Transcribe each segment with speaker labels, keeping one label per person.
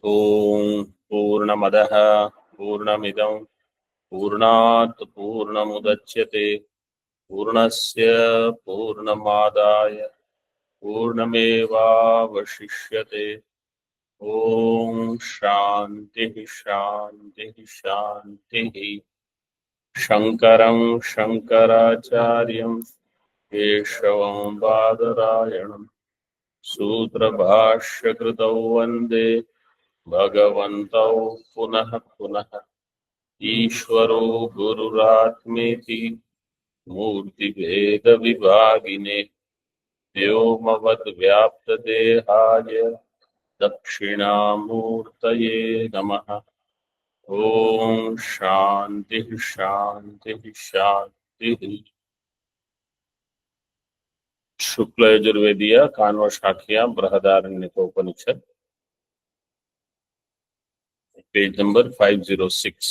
Speaker 1: ओम पूर्णमदः पूर्णमिदं पूर्णात् पूर्णमुदच्यते पूर्णस्य पूर्णमादाय पूर्णमेवावशिष्यते। ओम शांति शांति शांति। शंकरं शंकराचार्यं केशवं बादरायणं सूत्रभाष्यकृतौ वन्दे भगवन्तौ पुनः पुनः। ईश्वरो गुरुरात्मेति मूर्तिभेदविभागिने व्योमवद्व्याप्तदेहाय दक्षिणामूर्तये नमः। ओम शांति शांति शांति। शुक्ल यजुर्वेदीय कान्व शाखिया Brihadaranyakopanishad page number 506।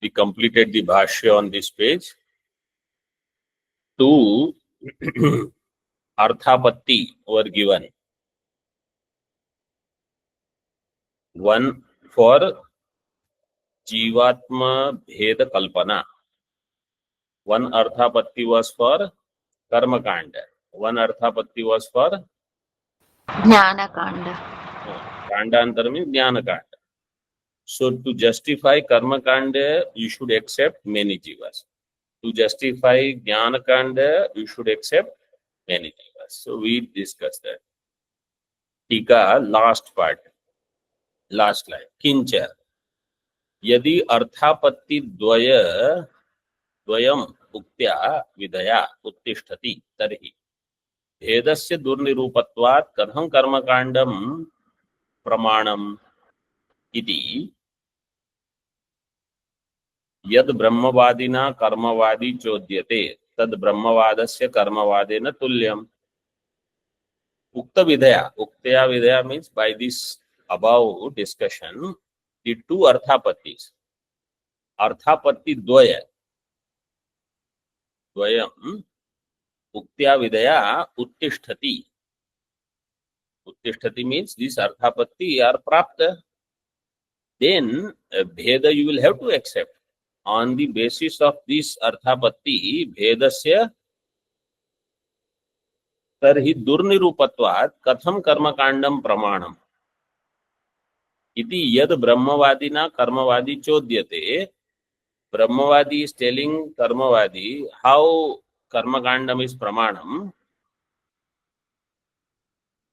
Speaker 1: We completed the bhashya on this page. Two arthapatti were given. One for Jivatma Bheda Kalpana. One arthapatti was for Karma Kanda. One arthapatti was for
Speaker 2: Jnana Kanda.
Speaker 1: Kandantar means Jnana Kanda. So to justify Karma Kanda, you should accept many jivas. To justify Jnana Kanda, you should accept many jivas. So we discussed that. Tika, last part, last line. Kincha. यदि अर्थापत्ति द्वयम् उक्त्या विधया उत्तिष्ठति तर्हि भेदस्य दुर्निरूपत्वात् कथं कर्मकाण्डं प्रमाणम् इति यद् ब्रह्मवादिना कर्मवादी चोद्यते तद् ब्रह्मवादस्य कर्मवादेन तुल्यम्। उक्त विधया, उक्तया विधया means by this above discussion, the two arthapattis, arthapatti dvaya, dvayam uktya vidaya uttisthati. Uttisthati means this arthapatti are prapta. Then bheda you will have to accept. On the basis of this arthapatti, bhedasya tarhi durnirupatvat katham karmakandam pramanam iti yad brahmavadina karmavadi chodyate. Brahmavadi is telling karmavadi how karmakandam is pramanam.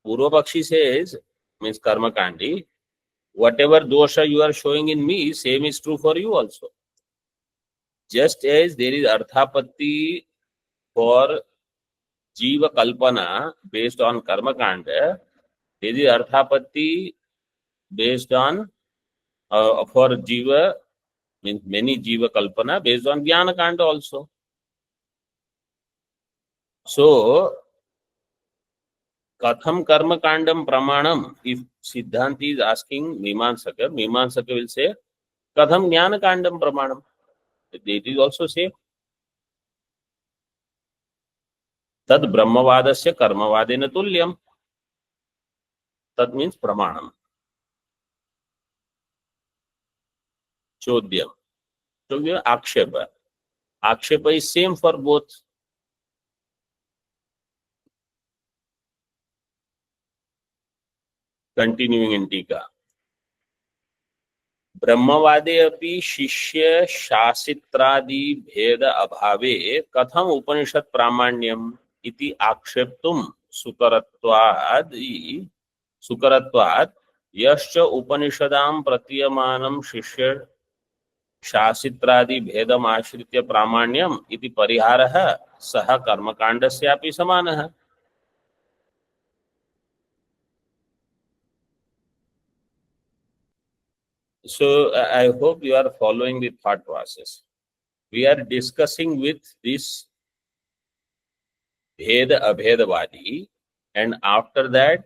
Speaker 1: Purvapakshi says, means karmakandi, whatever dosha you are showing in me, same is true for you also. Just as there is arthapatti for jiva kalpana based on karmakanda, there is arthapatti based on for jiva, means many jiva kalpana based on jnana kanda also. So katham karma kandam pramanam, if Siddhanti is asking Mimamsaka, Mimamsaka will say katham jnana kandam pramanam. It is also same. Tad brahmavadasya karmavadena tulyam. That means pramanam. Chodyam. Chodyam akshepa. Akshepa is same for both. Continuing in Tika. ब्रह्मवादे अपि शिष्य शासित्रादि भेद अभावे कथम उपनिषद प्रामाण्यम इति आक्षेप्तुम सुकरत्वात् यश्च उपनिषदां प्रतीयमानं शिष्य शासित्रादि भेदम आश्रित्य प्रामाण्यम इति परिहारः सह कर्मकाण्डस्यापि समानः। So I hope you are following the thought process. We are discussing with this Bheda Abhedavadi, and after that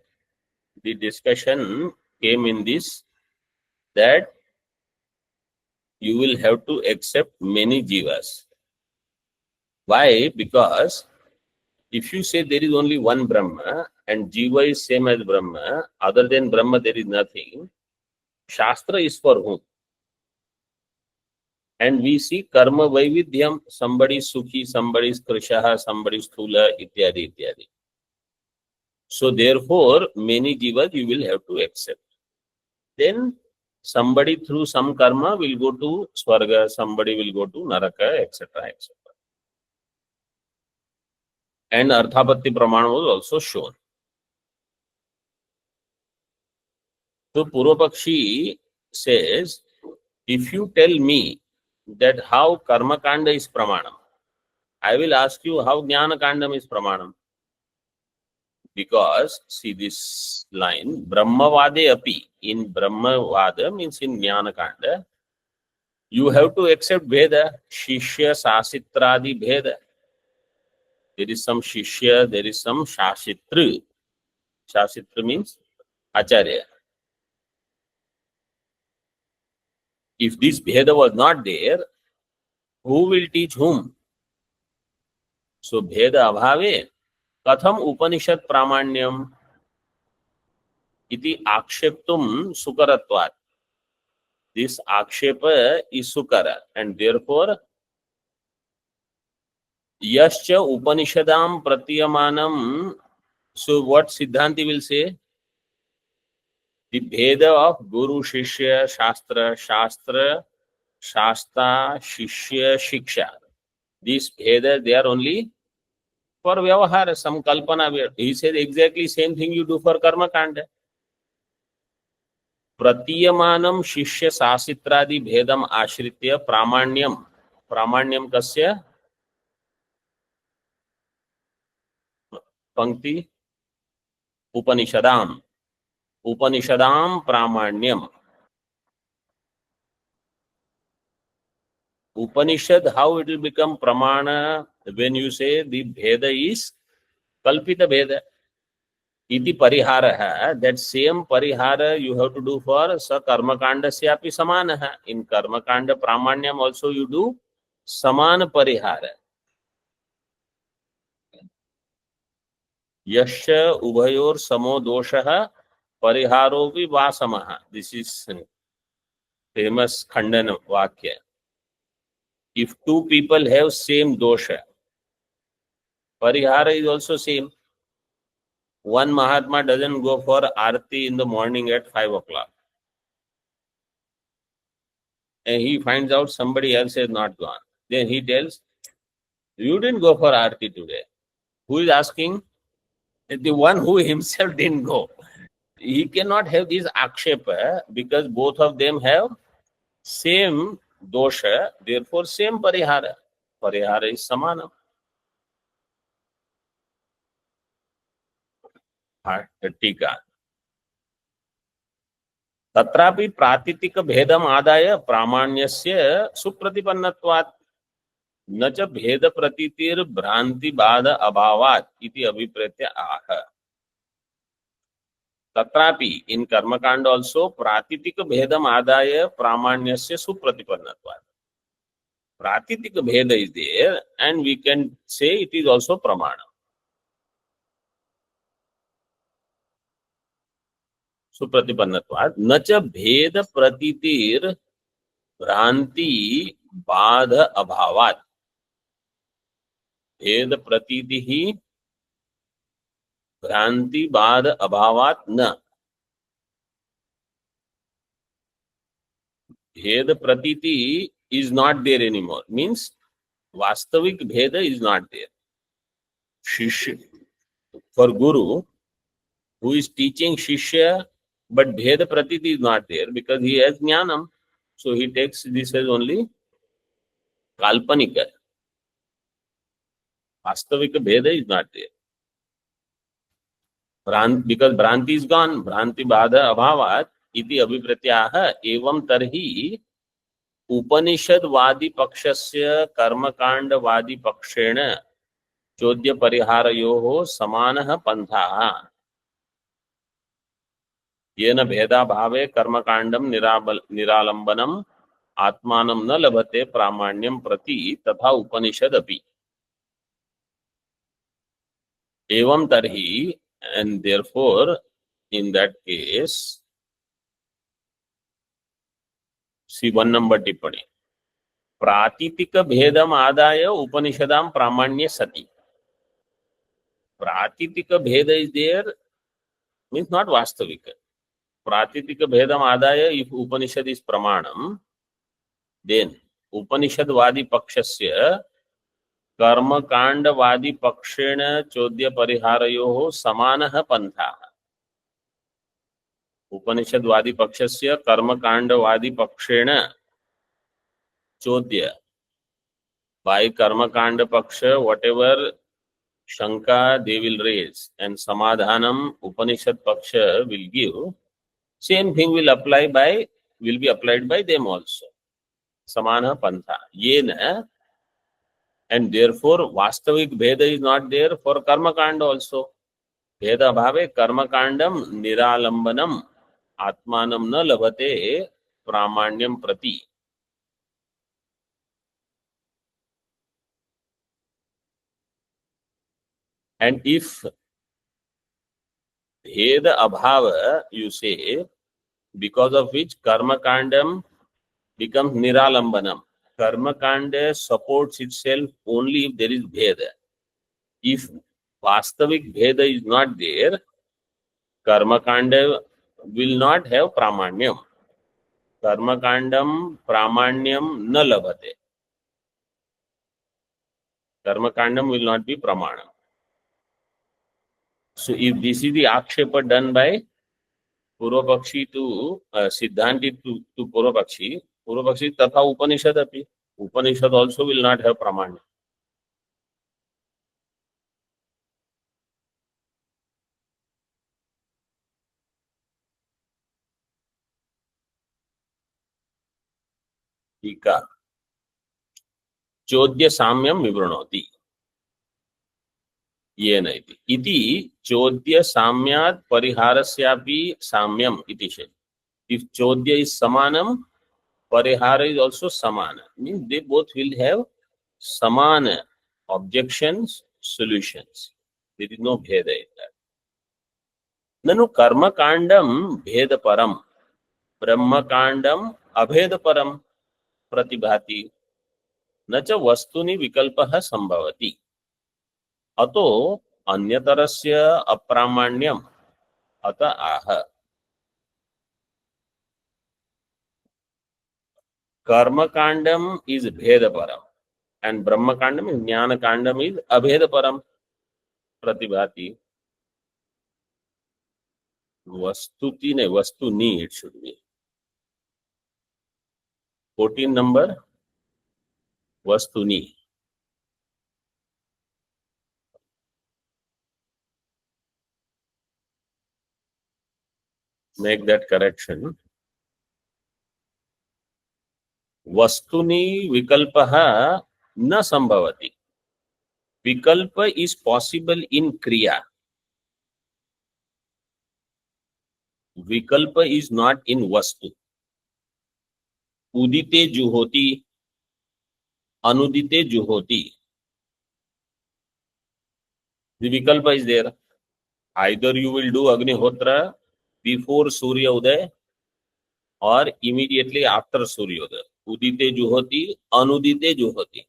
Speaker 1: the discussion came in this, that you will have to accept many jivas. Why? Because if you say there is only one Brahma and Jiva is same as Brahma, other than Brahma there is nothing, Shastra is for whom? And we see karma vaividhyam, somebody is sukhi, somebody is krishaha, somebody is sthula, ityadi, ityadi. So therefore, many jivas you will have to accept. Then somebody through some karma will go to swarga, somebody will go to naraka, etc., etc. And Arthapatti Pramana was also shown. So Purvapakshi says, if you tell me that how Karma Kanda is Pramanam, I will ask you how Jnana Kandam is Pramanam. Because, see this line, Brahmavade api, in Brahmavada means in Jnana Kanda, you have to accept Veda, Shishya, Sasitradi Veda. There is some Shishya, there is some Shasitra. Shasitra means Acharya. If this Bheda was not there, who will teach whom? So Bheda Abhave, Katham Upanishad Pramanyam iti Aksheptum Sukaratvat. This Akshepa is Sukara, and therefore Yascha Upanishadam Pratyamanam. So what Siddhanti will say? The Bheda of Guru, Shishya, Shastra, Shastra, Shasta, Shishya, Shiksha. These Bheda, they are only for Vyavahara, some Kalpana. He said exactly same thing you do for Karma Kanda. Pratyamanam Shishya Sasitradi Bhedam Ashritya Pramanyam. Pramanyam kasya? Pankti Upanishadam. Upanishadam Pramanyam. Upanishad, how it will become Pramana when you say the Bheda is Kalpita Bheda. Iti Parihara, that same Parihara you have to do for Sa Karma Kanda Syapi Samanaha. In Karma Kanda Pramanyam also you do Samana Parihara. Yasya Ubhayor Samo Doshaha Pariharopi Vasamaha. This is famous Khandana Vakya. If two people have same dosha, Parihara is also same. One Mahatma doesn't go for Arati in the morning at 5 o'clock. And he finds out somebody else has not gone. Then he tells, you didn't go for Arati today. Who is asking? The one who himself didn't go. He cannot have this akshepa because both of them have same dosha, therefore same parihara. Parihara is samana. Tika. तत्रापि प्रातितिक भेदम आदाय प्रामाण्यस्य सुप्रतिपन्नत्वात् न च भेद प्रतीतिर भ्रांति बाध अभावात् इति अभिप्रेत्य आह. तत्रापि in कर्मकांड also प्रातितिक भेदम आदाय प्रामाण्यस्य सुप्रतिपन्नत्वात्. Pratitika Bheda is there and we can say it is also Pramana. Supratipannatvat. Nacha Bheda Pratitir Bhranti Badha Abhavat. Bheda Pratitihi Bhranti Badha Abhavat Na. Bheda Pratiti is not there anymore. Means Vastavik Bheda is not there. Shishya. For Guru, who is teaching Shishya, but Bheda Pratiti is not there because he has Jnanam. So he takes this as only Kalpanika. Vastavika Bheda is not there. Because Bhranti is gone. Bhranti Badha Abhavat iti abhipratyaha evam tarhi Upanishadvadi Pakshasya Karmakandavadi Pakshena Chodya Pariharayoho Samanaha Panthaha Yena Bheda Bhave Karmakandam Niralambanam Atmanam na labhate pramanyam prati tatha Upanishad api. Evam tarhi, and therefore, in that case, see 1 number tippani. Pratitika bhedam adaya Upanishadam pramanya sati. Pratitika bheda is there, means not vastavika. Pratitika bhedam adaya, if Upanishad is pramanam, then Upanishadvadi pakshasya कर्मकांडवादी पक्षेण चोद्य परिहारयोः समानः पंथः. उपनिषदवादी पक्षस्य कर्मकांडवादी पक्षेण चोद्य, by कर्मकांड पक्ष whatever shanka they will raise and samadhanam Upanishad paksha will give, same thing will be applied by them also. Samana pantha yena, and therefore vastavik bheda is not there for karma kanda also. Bheda bhave karma kandam niralambanam atmanam na labhate pramanyam prati. And if bheda abhava, you say, because of which karma kandam becomes niralambanam. Karma kanda supports itself only if there is bheda. If vastavik bheda is not there, karma kanda will not have pramanyam. Karma kandam pramanyam na labhate. Karma kandam will not be pramanam. So if this is the akshepa done by Purvapakshi to Siddhanti to Purvapakshi tatha Upanishad api. Upanishad also will not have pramanyam. टीका चोद्य साम्यम विवृणोति येन इति चोद्य साम्यात् परिहारस्यापि साम्यम इति चेत्. If chodya is samanam, parihara is also samana. Means they both will have samana objections, solutions. There is no bheda in that. Nanu karma kandam bheda param, brahma kandam abheda param pratibhati, nacha vastuni vikalpah sambhavati. अतो अन्यतरस्य अप्रामाण्यम अत आह. कर्म कांडम is भेदपरम and Brahma कांडम is ज्ञान कांडम is अभेदपरम प्रतिभाति. वस्तुति ने वस्तुनि, it should be 14 number वस्तुनि. Make that correction. Vastuni vikalpaha na sambhavati. Vikalpa is possible in kriya. Vikalpa is not in vastu. Udite juhoti, anudite juhoti. The vikalpa is there. Either you will do Agnihotra before Surya Uday or immediately after Surya Uday. Udite juhoti, anudite juhoti.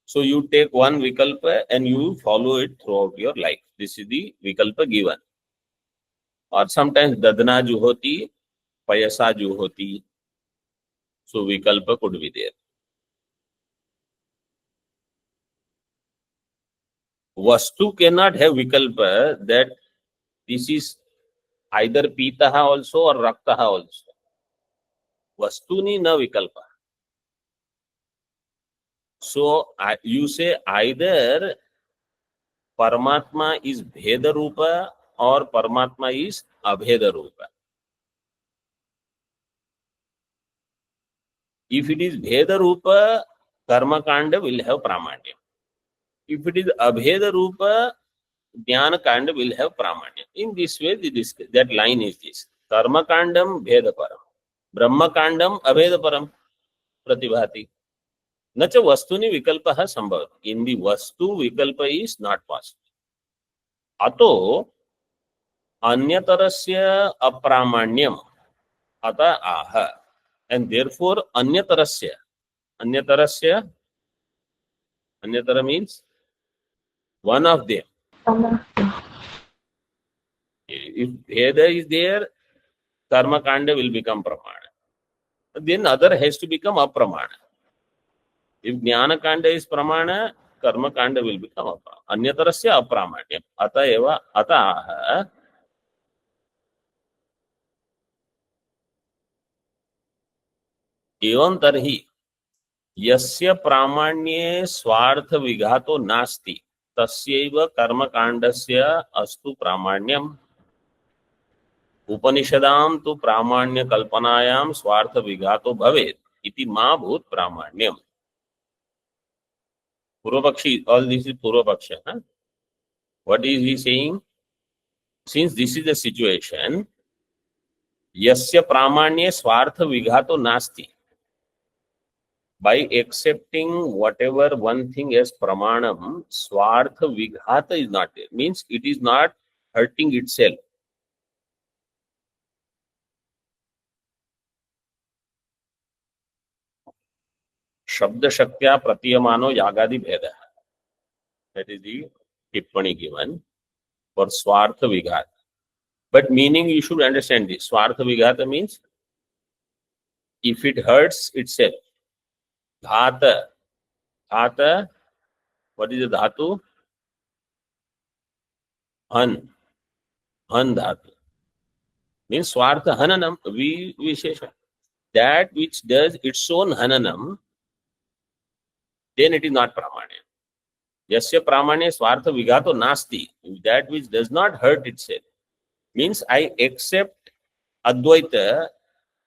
Speaker 1: So you take one vikalpa and you follow it throughout your life. This is the vikalpa given. Or sometimes dadna juhoti, payasa juhoti. So vikalpa could be there. Vastu cannot have vikalpa that this is either pitaha also or raktaha also. Vastuni na vikalpa. So you say either Paramatma is Bheda Rupa or Paramatma is Abheda Rupa. If it is Bheda Rupa, Karma Kanda will have Pramanyam. If it is Abheda Rupa, Jnana Kanda will have Pramanyam. In this way, that line is this. Karma Kandam Bheda Param. Brahma Kandam Abheda Param. Pratibhati. न च वस्तुनि विकल्पः संभवति. In the वस्तु विकल्प is not possible. अतो अन्यतरस्य अप्रामाण्यम अतः आह. And therefore अन्यतरस्य means one of them. If Veda is there, Karma Kanda will become Pramana. Then other has to become Apramana. If Jnana Kanda is Pramana, Karma Kanda will become Apramana. Anyatarasya Apramanyam. Atayeva Ataha. एवं तरहि यस्य प्रामाण्ये स्वार्थ विघातो नास्ति तस्यैव कर्मकाण्डस्य अस्तु प्रामाण्यम्. उपनिषदां तु प्रामाण्य कल्पनायां स्वार्थ विघातो भवेत् इति मा भूत प्रामाण्यम्. Purvapakshi, all this is Purvapaksha. Huh? What is he saying? Since this is the situation, yasya pramanye swartha vighato nasti. By accepting whatever one thing as pramanam, swartha vighata is not there. Means it is not hurting itself. Shabda shaktya pratiyamano yagadi bheda. That is the tippani given for swartha vighata. But meaning you should understand this. Swartha vighata means if it hurts itself. Dhata. Dhata. What is the dhatu? Han. Han dhatu. Means swartha hananam. Vishesha. That which does its own hananam, then it is not pramanya. Yasya pramanya swartha vigato nasti. That which does not hurt itself. Means I accept Advaita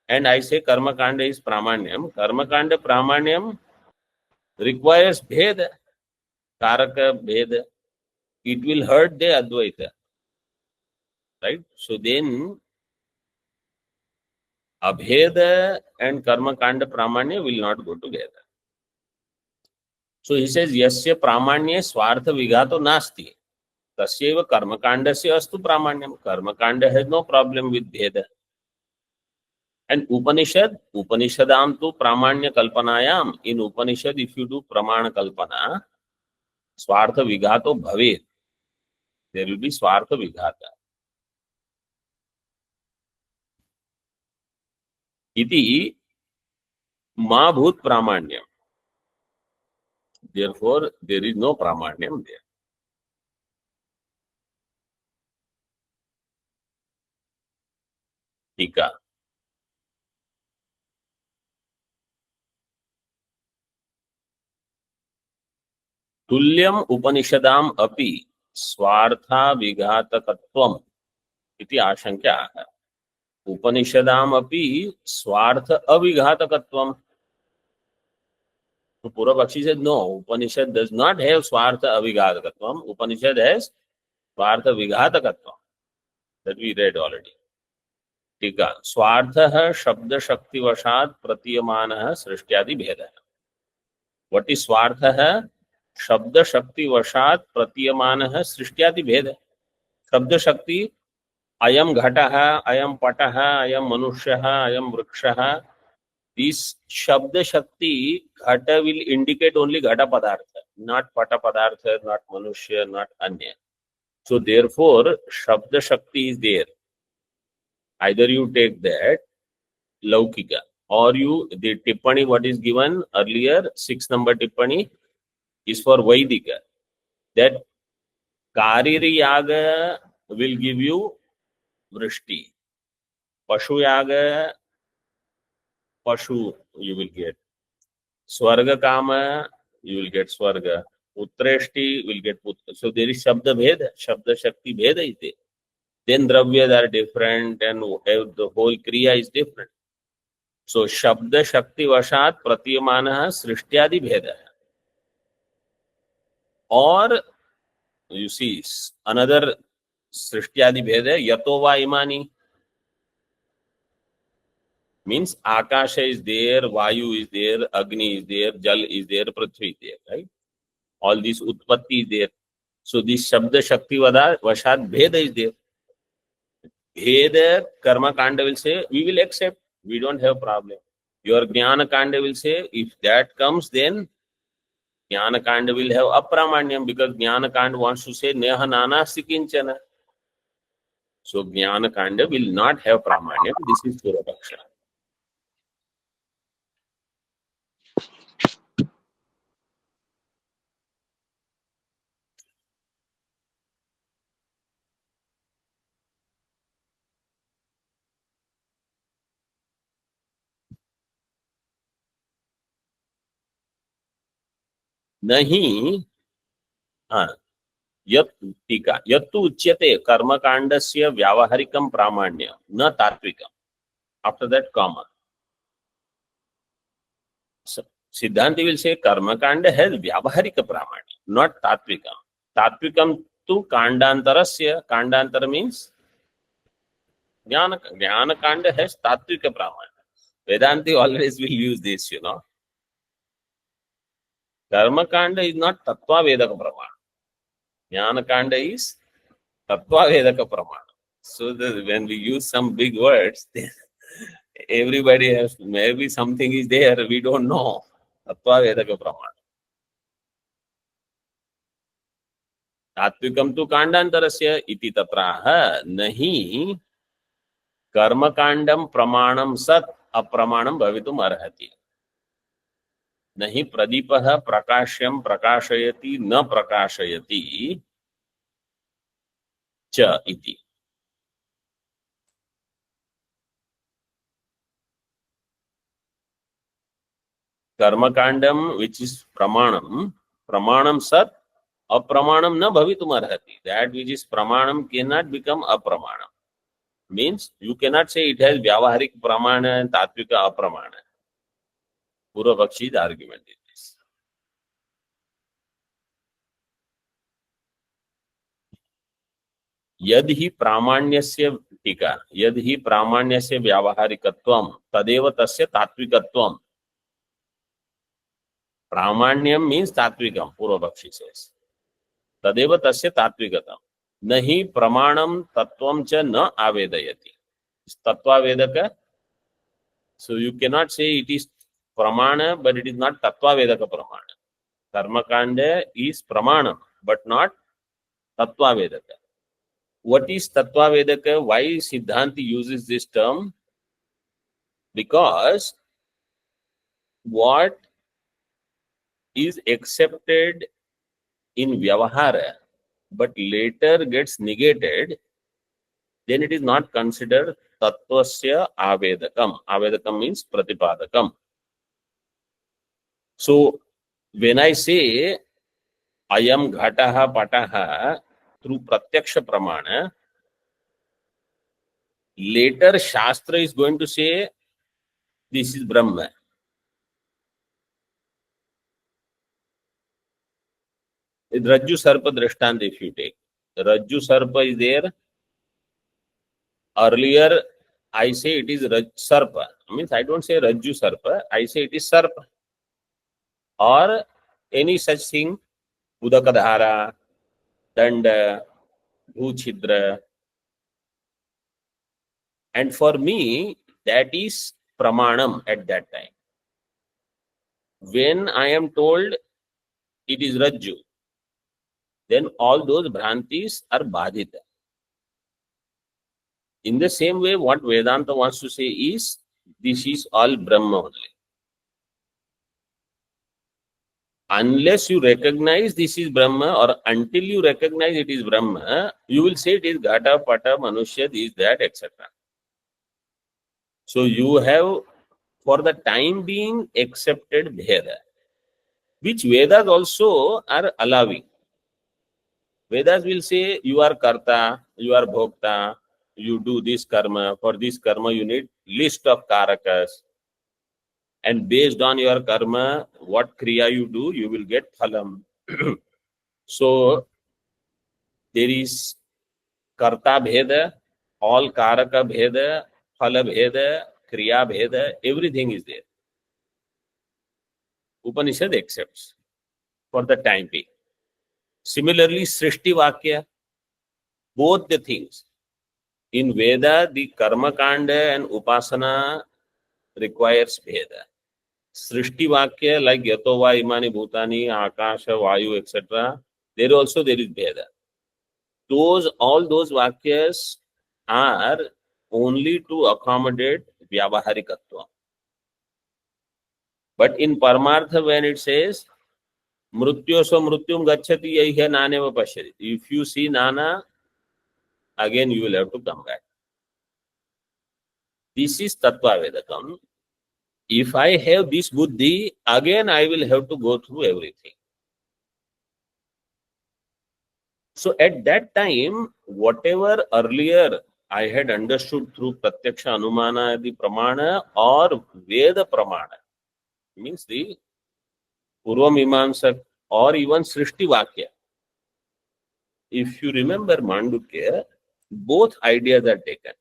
Speaker 1: and I say Karma Kanda is pramanyam. Karma Kanda pramanyam requires bheda, karaka bheda. It will hurt the Advaita. Right? So then abheda and Karma Kanda pramanya will not go together. So he says, Yasya pramanya swartha vigato nasti. Tasyeva karma kandasya astu pramanyam. Karma kanda has no problem with bheda. And Upanishadam tu pramanya kalpanayam. In Upanishad, if you do pramana kalpana, swartha vigato bhavet. There will be swartha vigata. Iti ma bhut pramanyam. Therefore, there is no pramanyam there. Tika. तुल्यम उपनिषदाम अपि स्वार्था विघातकत्वम इति आशंका है. उपनिषदाम अपि स्वार्थ अविघातकत्वम. So Purvapakshi said, no, Upanishad does not have swartha avighātakatvam. Upanishad has swartha vighatakatvam. That we read already. Tika. Swartha shabda shakti vashat pratiyamana srishtyadi bheda. What is swartha? Shabda shakti vashat pratiyamana srishtyadi bheda. Shabda shakti ayam ghataha, ayam pataha, ayam manushyaha, ayam vrikshaha. This Shabda Shakti, Ghata will indicate only Ghata Padartha, not Pata Padartha, not Manushya, not Anya. So therefore, Shabda Shakti is there. Either you take that, Laukika, or the Tippani, what is given earlier, 6 number Tippani, is for Vaidika. That Kariri Yaga will give you Vrishti. Pashu Yaga, Pashu you will get. Swarga Kama, you will get Swarga. Putreshti will get Putra. So there is Shabda Bheda, Shabda Shakti Bheda is there. Then Dravyas are different and the whole Kriya is different. So Shabda Shakti Vashat Pratiyamana Srishtyadi Bheda. Or you see another Srishtyadi Bheda, Yatova Imani. means Akasha is there, Vayu is there, Agni is there, Jal is there, Prithvi is there, right? All these Utpatti is there. So this Shabda Shakti Vashat Bheda is there. Bheda Karma Kanda will say, we will accept, we don't have problem. Your Jnana Kanda will say, if that comes, then Jnana Kanda will have Apramanyam, because Jnana Kanda wants to say Neha Nana Sikinchana. So Jnana Kanda will not have Pramanyam. This is Purvapaksha. नहीं, हाँ, यत् टीका यत्तु उच्यते कर्मकाण्डस्य व्यावहारिकं प्रामाण्यं न तात्विकम्. After that, comma. So, Siddhanti will say Karmakanda has Vyavaharika Pramanya, not Tatvikam. Tatvikam tu Kandantarasya. Kandantara means Jnana Kanda has Tatvika Pramanya. Vedanti always will use this, you know. Karmakanda is not Tattva Vedaka Pramana. Jnana Kanda is Tattva Vedaka Pramana. So when we use some big words, everybody has, maybe something is there, we don't know. Tattva Vedaka Pramana. तात्विकम तो कांडांतरस्य इति तत्राह नहीं कर्मकांडम प्रमाणम सत् अप्रमाणम भवितुम अर्हति. नहीं प्रदीपः प्रकाश्यम प्रकाशयति न प्रकाशयति च इति. कर्मकांडम which is प्रमाणम सत् अप्रमाणम न भवितुम अर्हति. That which is pramanam cannot become apramanam. Means you cannot say it has vyavaharik pramana and tatvika apramana. Purvapakshi's argument is this. यदि ही प्रामाण्यस्य टीका यदि ही प्रामाण्यस्य व्यावहारिकत्वं तदेव तस्य तात्विकत्वं. प्रामाण्यम means तात्विकम. पूर्वपक्षी says तदेव तस्य तात्विकतम. नहीं प्रमाणम तत्वम च न आवेदयति. तत्वावेदक. So you cannot say it is pramana but it is not tattvavedaka pramana. Karmakanda is pramanam but not tattvavedaka. What is tattvavedaka? Why Siddhanti uses this term? Because what is accepted in vyavahara but later gets negated, then it is not considered tattvasya avedakam. Avedakam means pratipadakam. So when I say ayam ghataha pataha through pratyaksha pramana, later Shastra is going to say this is Brahma. Rajju Sarpa Drishtanta, if you take. Rajju Sarpa is there. Earlier, I say it is Sarpa. Means I don't say Rajju Sarpa, I say it is Sarpa. Or any such thing, Udakadhara, Danda, Bhuchidra. And for me, that is Pramanam at that time. When I am told it is Rajju, then all those Bhrantis are Badhita. In the same way, what Vedanta wants to say is, this is all Brahma only. Unless you recognize this is Brahma, or until you recognize it is Brahma, you will say it is Ghata, Pata, Manushya, this, that, etc. So you have, for the time being, accepted Bheda, which Vedas also are allowing. Vedas will say, you are Karta, you are Bhokta, you do this karma. For this karma, you need list of karakas. And based on your karma, what kriya you do, you will get phalam. So, there is karta bheda, all karaka bheda, phala bheda, Kriya Bheda, everything is there. Upanishad accepts for the time being. Similarly, Srishti Vakya, both the things. In Veda, the Karma Kanda and Upasana requires Bheda. Srishti Vakya, like Yato va imani bhutani, Akasha, Vayu, etc., there also there is Bheda. All those Vakyas are only to accommodate Vyavaharikatva. But in Paramartha, when it says, Mrutyo so mrutyum gacchati yaihe naneva pashyati. If you see Nana, again you will have to come back. This is Tattva Vedakam. If I have this buddhi, again I will have to go through everything. So at that time, whatever earlier I had understood through Pratyaksha Anumana, the Pramana or Veda Pramana, means the Purva Mimamsa or even Srishti Vakya. If you remember Mandukya, both ideas are taken.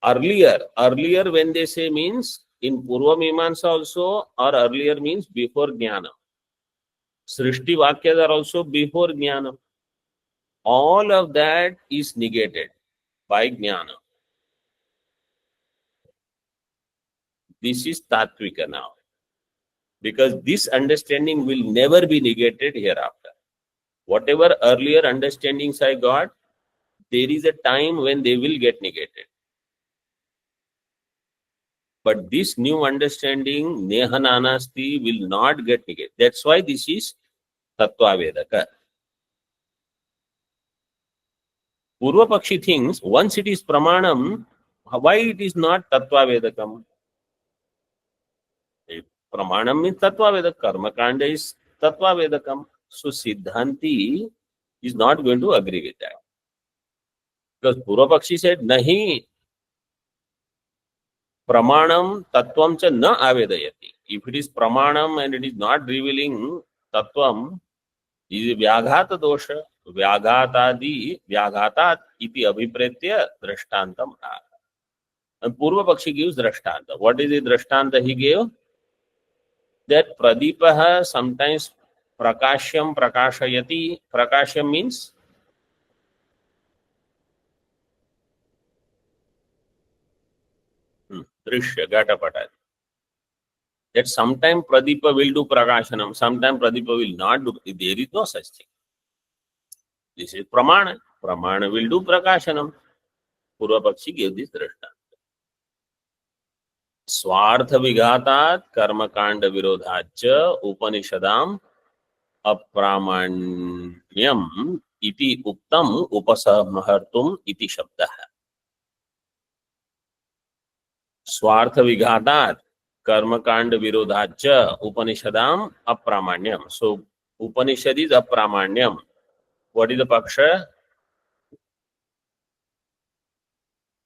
Speaker 1: Earlier when they say means in Purva Mimamsa also, or earlier means before Jnana. Srishti Vakyas are also before Jnana. All of that is negated by Jnana. This is Tattvika now. Because this understanding will never be negated hereafter. Whatever earlier understandings I got, there is a time when they will get negated. But this new understanding, Neha Nanasti, will not get negated. That's why this is Tattva Vedaka. Purva Pakshi thinks, once it is Pramanam, why it is not Tattva Vedakam? Pramanam means Tattva Vedakam. Karma Kanda is Tattva Vedakam. So Siddhanti is not going to agree with that. Because Purva Pakshi said, Nahi, Pramanam Tattvam cha na avedayati. If it is Pramanam and it is not revealing Tattvam, it is Vyaghata dosha. Vyaghatadi, Vyaghatat iti abhipretya drashtantam. And Purva Pakshi gives drashtanta. What is the drashtanta he gave? That Pradipaha sometimes Prakashyam Prakashayati. Prakashyam means Drishya, Gatapata. That sometime Pradipa will do Prakashanam, sometime Pradipa will not do. There is no such thing. This is Pramana. Pramana will do Prakashanam. Purva Pakshi gave this drashtanta. Swartha Vighatat Karma Kanda Virodhacha Upanishadam Apramanyam iti uktam upasamahartum iti shabdah. Swartha Vighatat Karma Kanda Virodhacha Upanishadam Apramanyam. So Upanishad is Apramanyam. What is the Paksha?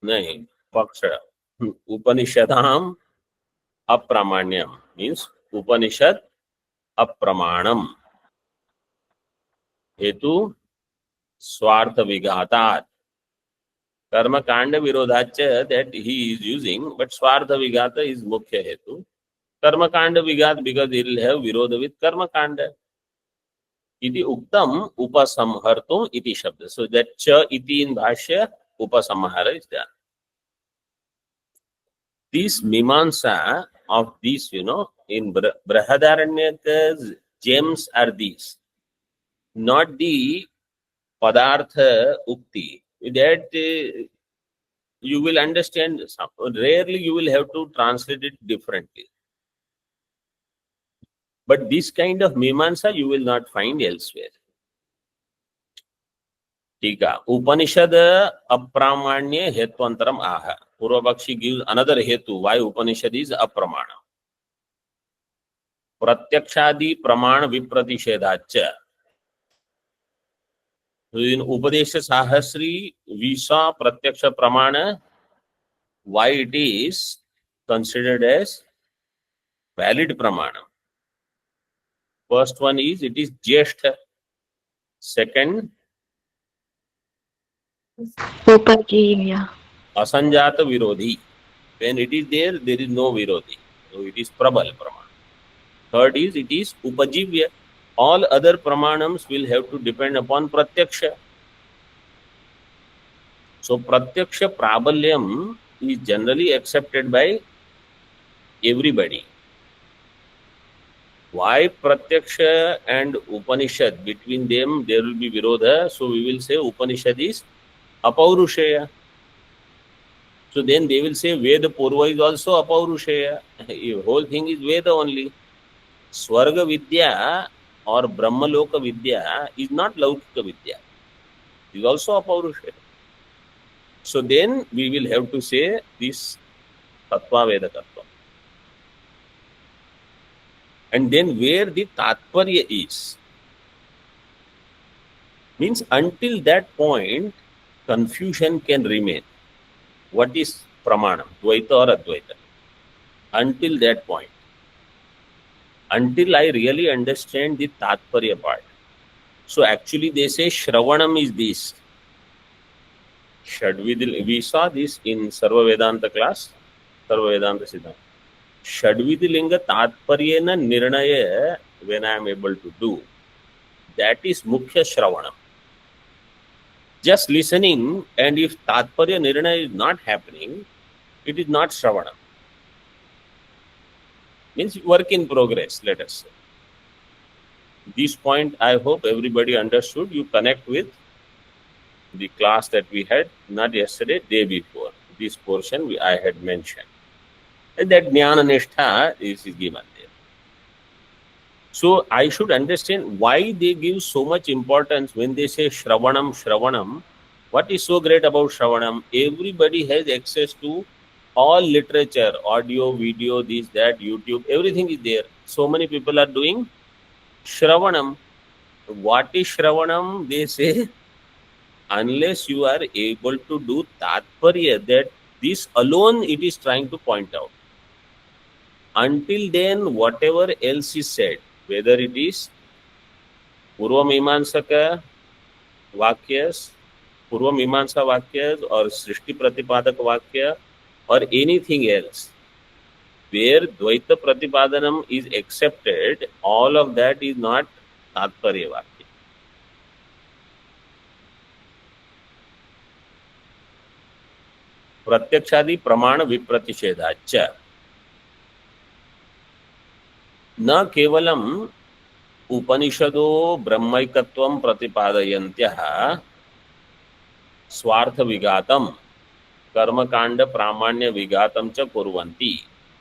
Speaker 1: Nahi, Paksha. Upanishadam Apramanyam means Upanishad Apramanam. Hetu Swartha Vighatat. Karma Kanda Virodhacha that he is using, but Swartha Vighata is Mukhya Hetu. Karma Kanda Vighat because he will have Virodha with Karma Kanda. Iti Uktam Upasamhartum iti Shabda. So that Cha iti in Bhashya, Upasamhara is there. This Mimamsa of these, in Brihadaranyaka's gems are these. Not the Padartha Ukti. That you will understand. Rarely you will have to translate it differently. But this kind of Mimamsa you will not find elsewhere. Tika. Upanishad Apramanya Hetvantaram Aha. Purva Pakshi gives another Hetu why Upanishad is Apramana. Pratyakshadi Pramana Vipratishedhacha. In Upadesha Sahasri, we saw Pratyaksha Pramana, why it is considered as valid Pramana. First one is, it is Jyeshtha. Second,
Speaker 2: Upajivya.
Speaker 1: Asanjata Virodhi. When it is there, there is no virodhi. So it is prabal pramana. Third is, it is upajivya. All other pramanams will have to depend upon pratyaksha. So pratyaksha prabalyam is generally accepted by everybody. Why pratyaksha and Upanishad, between them there will be virodha? So we will say Upanishad is apaurushaya. So then they will say Veda Purva is also apaurushaya. The whole thing is Veda only. Swarga Vidya or Brahmaloka Vidya is not Laukika Vidya. It is also apaurushaya. So then we will have to say this Tattva Veda Tattva. And then where the Tatparya is, means until that point, confusion can remain. What is Pramanam, Dvaita or Advaita? Until that point. Until I really understand the Tatparya part. So actually they say Shravanam is this. Shadvidil, we saw this in Sarva Vedanta class, Sarva Vedanta Siddhanta. Shadvidilinga Tatparyena Nirnaya, when I am able to do, that is Mukhya Shravanam. Just listening, and if Tatparya Nirnaya is not happening, it is not Shravanam. Means work in progress, let us say. This point I hope everybody understood. You connect with the class that we had, not yesterday, day before. This portion I had mentioned. And that Jnana Nishtha is given there. So I should understand why they give so much importance when they say Shravanam, Shravanam. What is so great about Shravanam? Everybody has access to all literature, audio, video, this, that, YouTube, everything is there. So many people are doing Shravanam. What is Shravanam? They say, unless you are able to do Tatparya, that this alone it is trying to point out. Until then, whatever else is said, whether it is Purva Mimansaka Vakyas, Purva Mimansa Vakyas, or Srishti Pratipadak Vakya, or anything else, where Dvaita Pratipadanam is accepted, all of that is not Tatparya Vakya. Pratyakshadi Pramana Vipratishedacha. न केवलम उपनिषदो ब्रह्मैकत्वं प्रतिपादयन्त्यः स्वार्थ विघातम कर्मकांड प्रामाण्य विघातम च कुर्वन्ति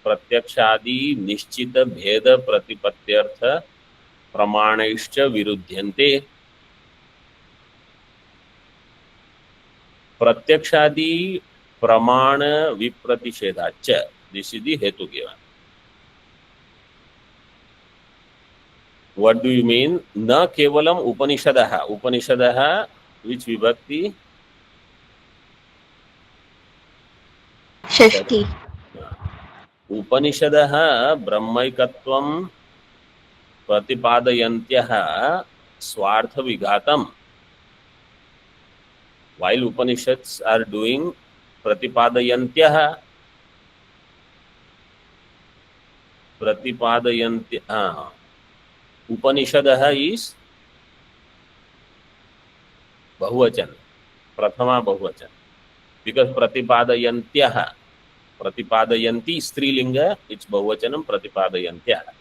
Speaker 1: प्रत्यक्षादि निश्चित भेद प्रतिपत्त्यर्थ प्रमाणैश्च विरुध्यन्ते. प्रत्यक्षादि प्रमाण विप्रतिषेधाच्च, this is the हेतु given. What do you mean? Na kevalam Upanishadaha. Upanishadaha, which vibhakti?
Speaker 2: Shashti.
Speaker 1: Upanishadaha Brahmaikatvam Pratipadayantyaha Swartha Vighatam. While Upanishads are doing Pratipadayantyaha, Pratipadayantyaha, Upanishadaha is Bahuvachan, Prathama Bahuvachan. Because Pratipadayantyaha, Pratipadayanti Strilinga, it's Bahuvachanam Pratipadayantyaha.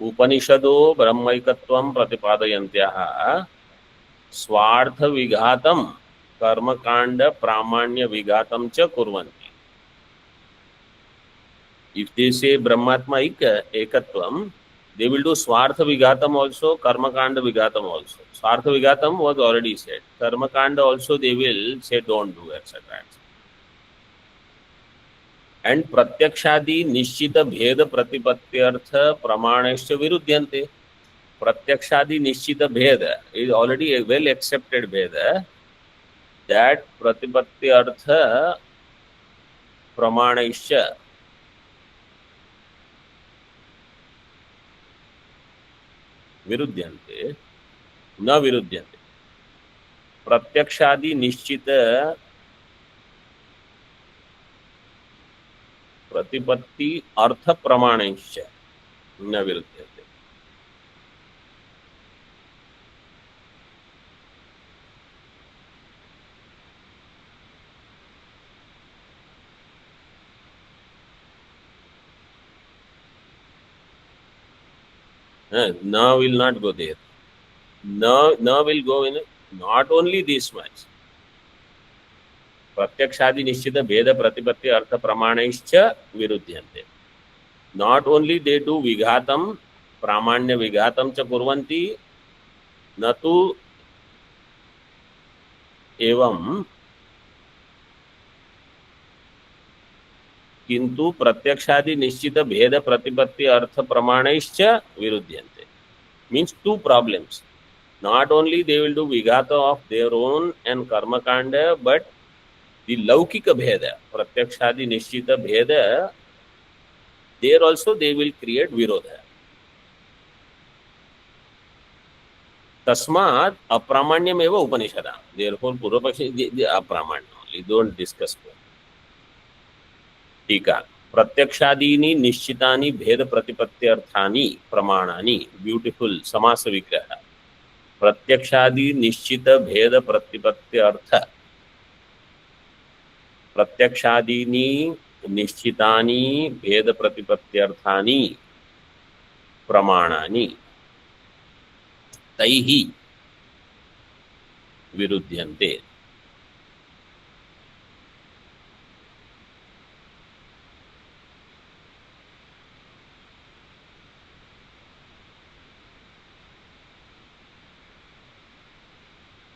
Speaker 1: Upanishado Brahmaikatvam Pratipadayantyaha Swartha Vighatam Karmakanda Pramanya Vighatam Cha Kurvanti. If they say Brahmatma Ekatvam, they will do Swartha Vighatam also, Karmakanda Vighatam also. Swartha Vighatam was already said. Karmakanda also they will say don't do, etc. And Pratyakshadi Nishchita Bheda Pratipatyartha Pramaneshcha Virudyante. Pratyakshadi Nishchita Bheda is already a well accepted Bheda, that Pratipatyartha Pramaneshcha विरुद्ध्यन्ते न विरुद्ध्यन्ते. प्रत्यक्षादि निश्चित प्रतिपत्ति अर्थ प्रमाणैश्च न विरुध्यते. Na will not go there. Na will go in not only this much. प्रत्यक्षादि निश्चित भेद प्रतिपत्ति अर्थ प्रमाणैश्च विरुध्यन्ते. Not only they do विघातम प्रामाण्य विघातम च कुर्वन्ति, न तु एवं किंतु प्रत्यक्षादि निश्चित भेद प्रतिपत्ति अर्थ प्रमाणैश्च विरुध्यन्ते. Means two problems. Not only they will do vigata of their own and karma kanda, but the laukika bheda, pratyakshadi nishchita bheda, there also they will create virodha. Tasmat apramanyam eva upanishada. Therefore, Purvapakshi, the apramanya only. Don't discuss more. टीका. प्रत्यक्षादीनि निश्चितानि भेद प्रतिपत्त्यर्थानि प्रमाणानि. Beautiful समास विग्रह. प्रत्यक्षादि निश्चित भेद प्रतिपत्त्यर्थ. प्रत्यक्षादीनि निश्चितानि भेद प्रतिपत्त्यर्थानि प्रमाणानि तैः विरुध्यन्ते.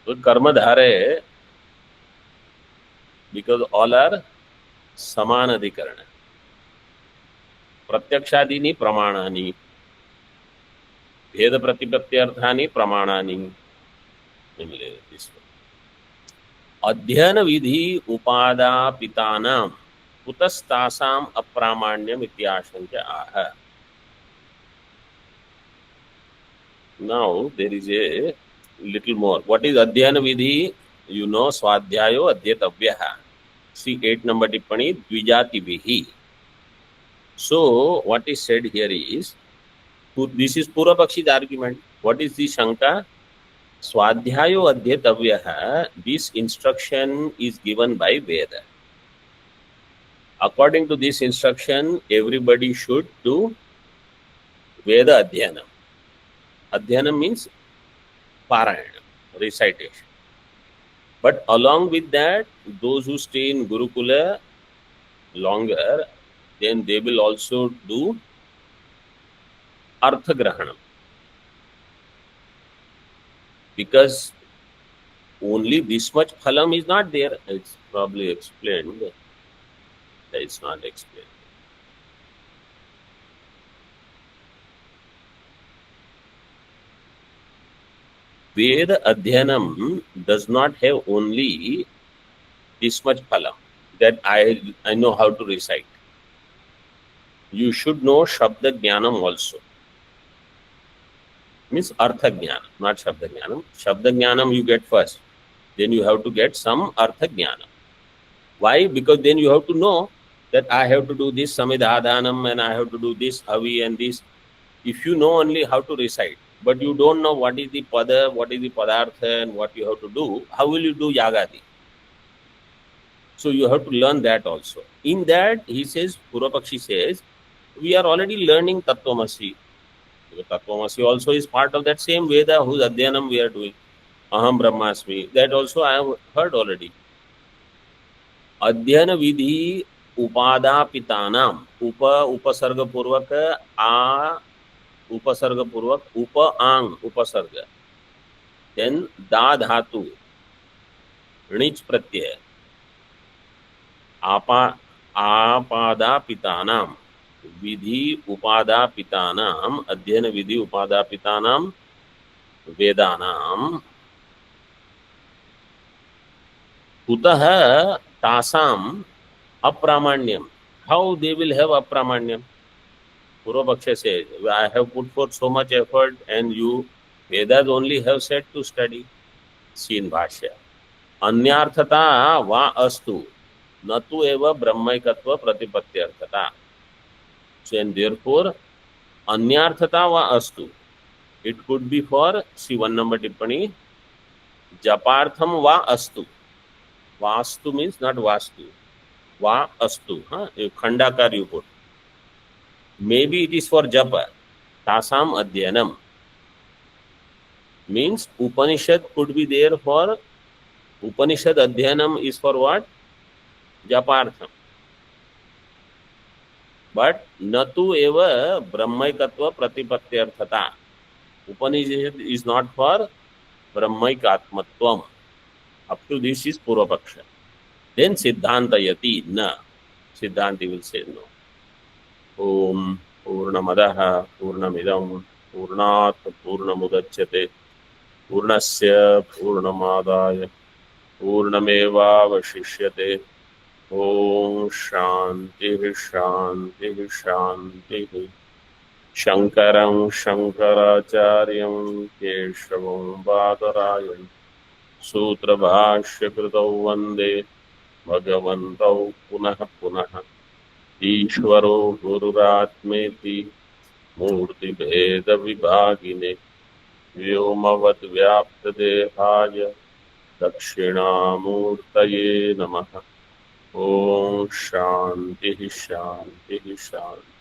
Speaker 1: तो कर्मधारे, because all are समान अधिकरण. प्रत्यक्षादीनि प्रमाणानि, भेद प्रतिपत्त्यर्थानि प्रमाणानि. अध्ययन विधि उपादापितानां कुतस्तासाम् अप्रामाण्यम् इत्याशंक्य आह. Now there is a little more. What is Adhyana Vidhi? You know, Swadhyayo Adhyatavyaha. See 8 number tippani, Dvijati Vihi. So, what is said here is, this is Purvapakshi's argument. What is the Shanka? Swadhyayo Adhyatavyaha, this instruction is given by Veda. According to this instruction, everybody should do Veda Adhyana. Adhyana means Parayana, recitation. But along with that, those who stay in Gurukula longer, then they will also do Artha Grahanam. Because only this much phalam is not there. It's probably explained. It's not explained. Veda Adhyanam does not have only this much phalam that I know how to recite. You should know Shabda Jnanam also. Means Artha Jnana, not Shabda Jnanam. Shabda Jnanam you get first. Then you have to get some Artha Jnana. Why? Because then you have to know that I have to do this Samidhadanam and I have to do this Havi and this. If you know only how to recite, but you don't know what is the pada, what is the padartha and what you have to do, how will you do yagadi? So you have to learn that also. In that, he says, Purvapakshi says, we are already learning Tattvamasi. Tattvamasi also is part of that same Veda whose Adhyanam we are doing. Aham Brahmasmi. That also I have heard already. Adhyana Vidhi Upadapitanam. Upasarga Purvaka A उपसर्ग पूर्वक उप आंग उपसर्ग, then दा धातु णिच प्रत्यय आपादापितानाम विधि उपादापितानाम अध्ययन विधि उपादापितानाम वेदानाम कुतः तासाम अप्रामाण्यम. How they will have अप्रामाण्यम? Purvapaksha says, I have put forth so much effort and you Vedas only have said to study. See in Bhashya. Anyarthata va astu. न तु एव ब्रह्मैकत्व प्रतिपत्त्यर्थता. So and therefore अन्यार्थता वा अस्तु. It could be for see 1 number tippani japartham va astu. Vastu means not vastu. Va astu. Khandakar you put. Maybe it is for japa. Tasam adhyanam. Means Upanishad could be there for Upanishad adhyanam is for what? Japartham. But natu eva brahmaikatva pratipatyarthata. Upanishad is not for brahmaikatmatvam. Up to this is Purvapaksha. Then Siddhantayati na. Siddhanti will say no. Om Purnamadaha Purnamidam Purnat Purnamudachyate Purnasya Purnamadaya Purnamevavashishyate. Om Shanti Shanti Shanti. Shankaram Shankaracharyam Keshavam Badarayam Sutra Bhashya Kritau Vande Bhagavantau Punaha Punaha Ishvaro Gururatmeti Murti Bheda Vibhagine Vyomavad Vyapta Dehaya Dakshinamurtaye Namaha. Om Shanti Shanti Shanti.